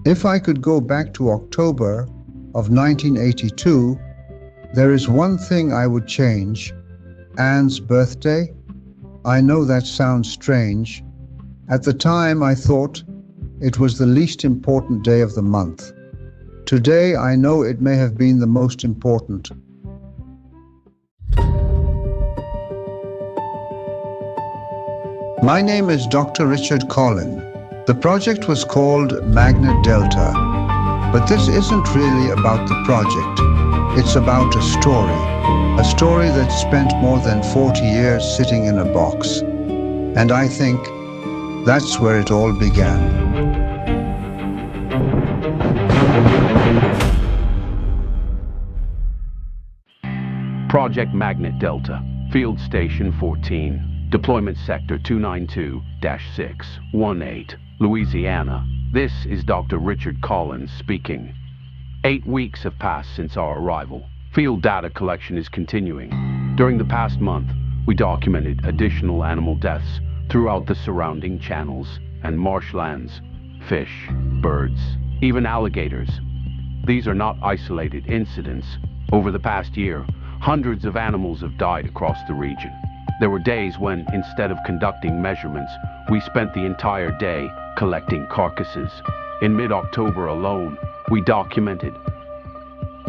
If I could go back to October of 1982, there is one thing I would change: Anne's birthday. I know that sounds strange. At the time, I thought it was the least important day of the month. Today, I know it may have been the most important. My name is Dr. Richard Colin. The project was called Magnet Delta, but this isn't really about the project. It's about a story that spent more than 40 years sitting in a box. And I think that's where it all began. Project Magnet Delta, Field Station 14, Deployment Sector 292-618, Louisiana. This is Dr. Richard Colin speaking. 8 weeks have passed since our arrival. Field data collection is continuing. During the past month, we documented additional animal deaths throughout the surrounding channels and marshlands, fish, birds, even alligators. These are not isolated incidents. Over the past year, hundreds of animals have died across the region. There were days when, instead of conducting measurements, we spent the entire day collecting carcasses. In mid-October alone, we documented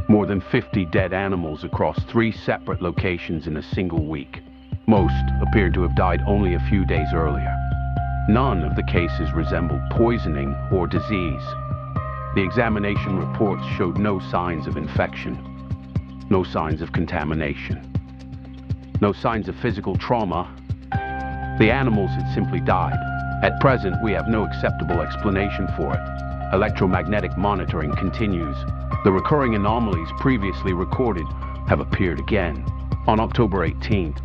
more than 50 dead animals across 3 separate locations in a single week. Most appeared to have died only a few days earlier. None of the cases resembled poisoning or disease. The examination reports showed no signs of infection, no signs of contamination, no signs of physical trauma. The animals had simply died. At present, we have no acceptable explanation for it. Electromagnetic monitoring continues. The recurring anomalies previously recorded have appeared again. On October 18th,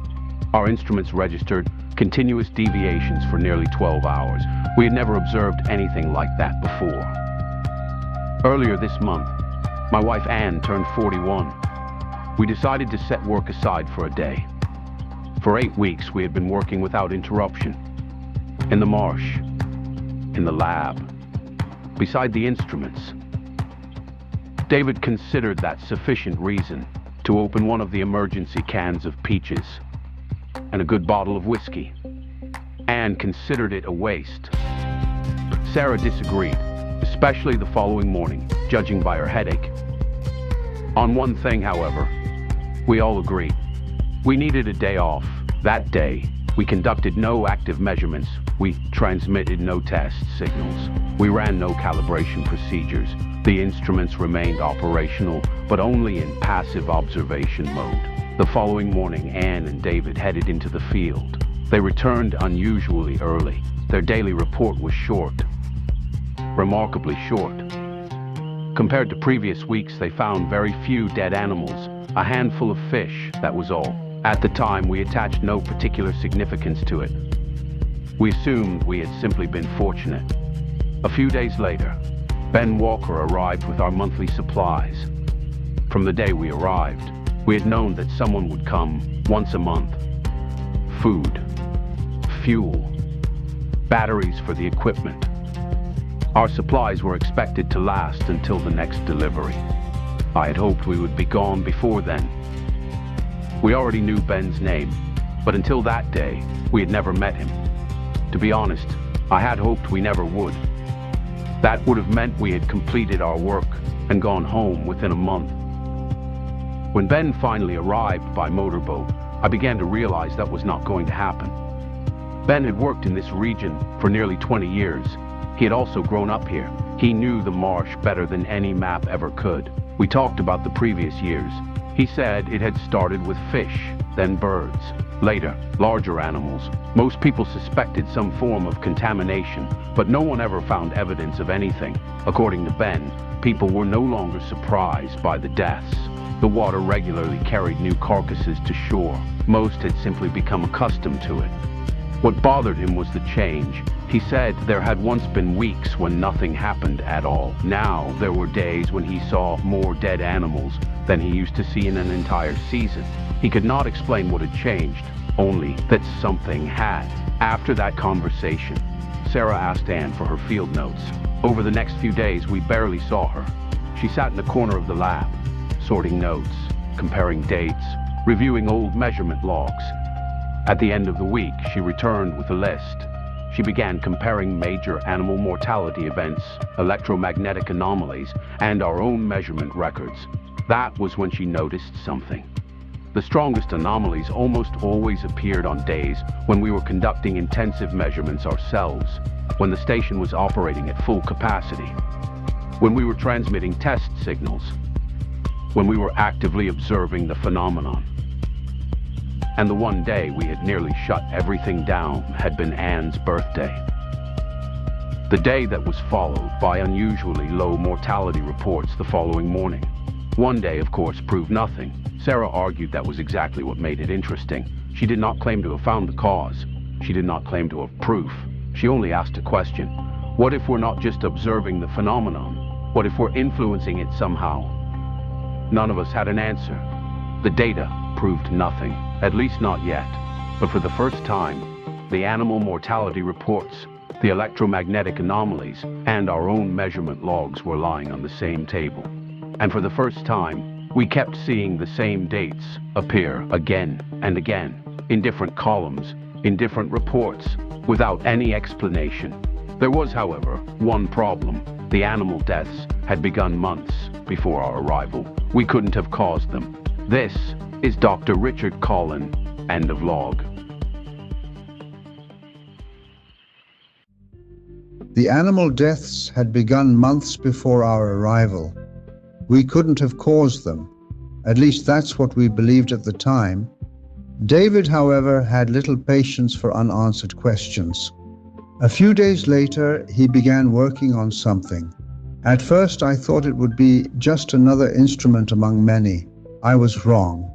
our instruments registered continuous deviations for nearly 12 hours. We had never observed anything like that before. Earlier this month, my wife Anne turned 41. We decided to set work aside for a day. For 8 weeks, we had been working without interruption. In the marsh, in the lab, beside the instruments. David considered that sufficient reason to open one of the emergency cans of peaches and a good bottle of whiskey. Anne considered it a waste. Sarah disagreed, especially the following morning, judging by her headache. On one thing, however, we all agreed. We needed a day off. That day, we conducted no active measurements. We transmitted no test signals. We ran no calibration procedures. The instruments remained operational, but only in passive observation mode. The following morning, Anne and David headed into the field. They returned unusually early. Their daily report was short, remarkably short. Compared to previous weeks, they found very few dead animals, a handful of fish, that was all. At the time, we attached no particular significance to it. We assumed we had simply been fortunate. A few days later, Ben Walker arrived with our monthly supplies. From the day we arrived, we had known that someone would come once a month. Food, fuel, batteries for the equipment. Our supplies were expected to last until the next delivery. I had hoped we would be gone before then. We already knew Ben's name, but until that day, we had never met him. To be honest, I had hoped we never would. That would have meant we had completed our work and gone home within a month. When Ben finally arrived by motorboat, I began to realize that was not going to happen. Ben had worked in this region for nearly 20 years. He had also grown up here. He knew the marsh better than any map ever could. We talked about the previous years. He said it had started with fish, then birds, later larger animals. Most people suspected some form of contamination, but no one ever found evidence of anything. According to Ben, people were no longer surprised by the deaths. The water regularly carried new carcasses to shore. Most had simply become accustomed to it. What bothered him was the change. He said there had once been weeks when nothing happened at all. Now there were days when he saw more dead animals than he used to see in an entire season. He could not explain what had changed, only that something had. After that conversation, Sarah asked Anne for her field notes. Over the next few days, we barely saw her. She sat in the corner of the lab, sorting notes, comparing dates, reviewing old measurement logs. At the end of the week, she returned with a list. She began comparing major animal mortality events, electromagnetic anomalies, and our own measurement records. That was when she noticed something. The strongest anomalies almost always appeared on days when we were conducting intensive measurements ourselves, when the station was operating at full capacity, when we were transmitting test signals, when we were actively observing the phenomenon. And the one day we had nearly shut everything down had been Anne's birthday. The day that was followed by unusually low mortality reports the following morning. One day, of course, proved nothing. Sarah argued that was exactly what made it interesting. She did not claim to have found the cause. She did not claim to have proof. She only asked a question. What if we're not just observing the phenomenon? What if we're influencing it somehow? None of us had an answer. The data proved nothing, at least not yet. But for the first time, the animal mortality reports, the electromagnetic anomalies, and our own measurement logs were lying on the same table. And for the first time, we kept seeing the same dates appear again and again, in different columns, in different reports, without any explanation. There was, however, one problem. The animal deaths had begun months before our arrival. We couldn't have caused them. This is Dr. Richard Colin, end of log. The animal deaths had begun months before our arrival. We couldn't have caused them. At least that's what we believed at the time. David, however, had little patience for unanswered questions. A few days later, he began working on something. At first, I thought it would be just another instrument among many. I was wrong.